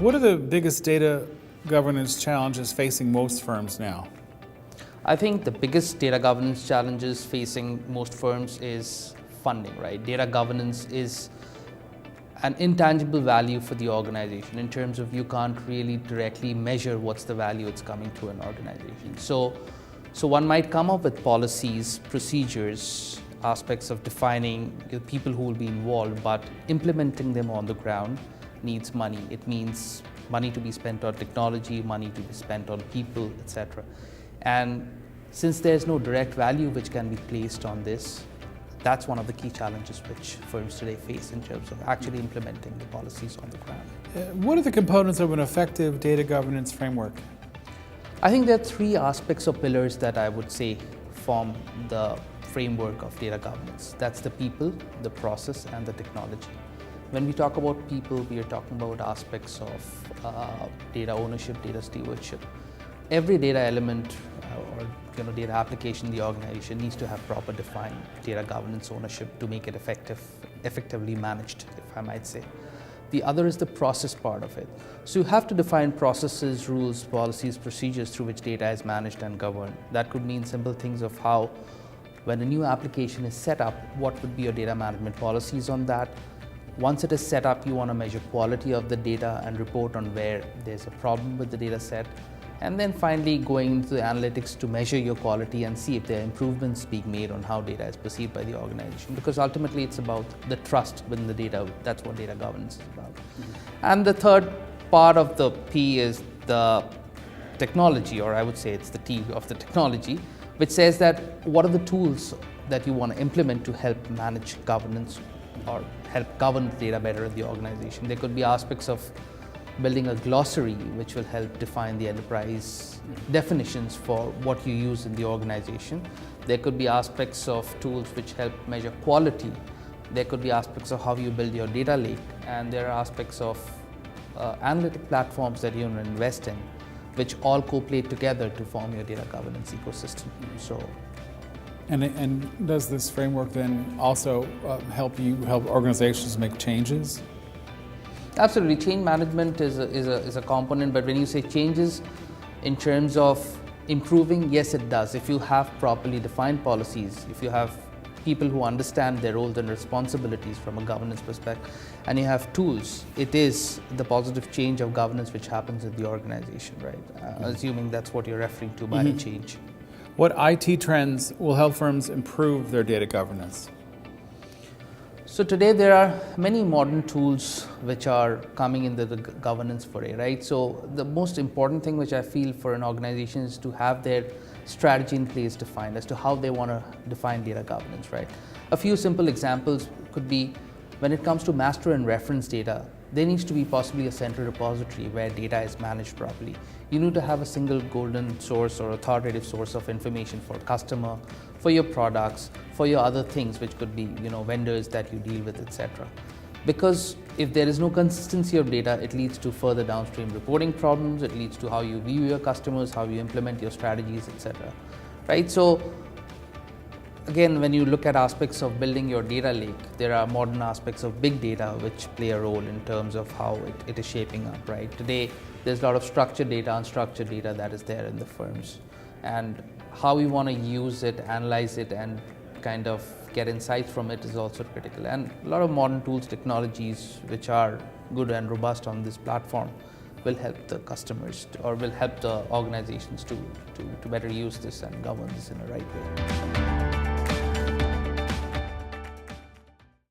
What are the biggest data governance challenges facing most firms now? I think the biggest data governance challenges facing most firms is funding, right? Data governance is an intangible value for the organization in terms of you can't really directly measure what's the value it's coming to an organization. So one might come up with policies, procedures, aspects of defining the people who will be involved, but implementing them on the ground needs money. It means money to be spent on technology, money to be spent on people, etc. And since there's no direct value which can be placed on this, that's one of the key challenges which firms today face in terms of actually implementing the policies on the ground. What are the components of an effective data governance framework? I think there are three aspects or pillars that I would say form the framework of data governance. That's the people, the process, and the technology. When we talk about people, we are talking about aspects of data ownership, data stewardship. Every data element or data application in the organization needs to have proper defined data governance ownership to make it effectively managed, if I might say. The other is the process part of it. So you have to define processes, rules, policies, procedures through which data is managed and governed. That could mean simple things of how, when a new application is set up, what would be your data management policies on that. Once it is set up, you want to measure quality of the data and report on where there's a problem with the data set. And then finally going into the analytics to measure your quality and see if there are improvements being made on how data is perceived by the organization. Because ultimately it's about the trust within the data. That's what data governance is about. And the third part of the P is the technology, or I would say it's the T of the technology, which says that what are the tools that you want to implement to help manage governance or help govern the data better in the organization. There could be aspects of building a glossary which will help define the enterprise definitions for what you use in the organization. There could be aspects of tools which help measure quality. There could be aspects of how you build your data lake, and there are aspects of analytic platforms that you invest in, which all co-play together to form your data governance ecosystem. And does this framework then also help organizations make changes? Absolutely, change management is a component, but when you say changes in terms of improving, yes it does. If you have properly defined policies, if you have people who understand their roles and responsibilities from a governance perspective, and you have tools, it is the positive change of governance which happens in the organization, right? Assuming that's what you're referring to by change. What IT trends will help firms improve their data governance? So today there are many modern tools which are coming in the governance foray, right? So the most important thing which I feel for an organization is to have their strategy in place defined as to how they want to define data governance, right? A few simple examples could be when it comes to master and reference data, there needs to be possibly a central repository where data is managed properly. You need to have a single golden source or authoritative source of information for customer, for your products, for your other things, which could be vendors that you deal with, etc. Because if there is no consistency of data, it leads to further downstream reporting problems, it leads to how you view your customers, how you implement your strategies, etc. Right? So again, when you look at aspects of building your data lake, there are modern aspects of big data which play a role in terms of how it is shaping up, right? Today, there's a lot of structured data, unstructured data that is there in the firms. And how we want to use it, analyze it, and kind of get insights from it is also critical. And a lot of modern tools, technologies, which are good and robust on this platform will help the customers or will help the organizations to better use this and govern this in the right way.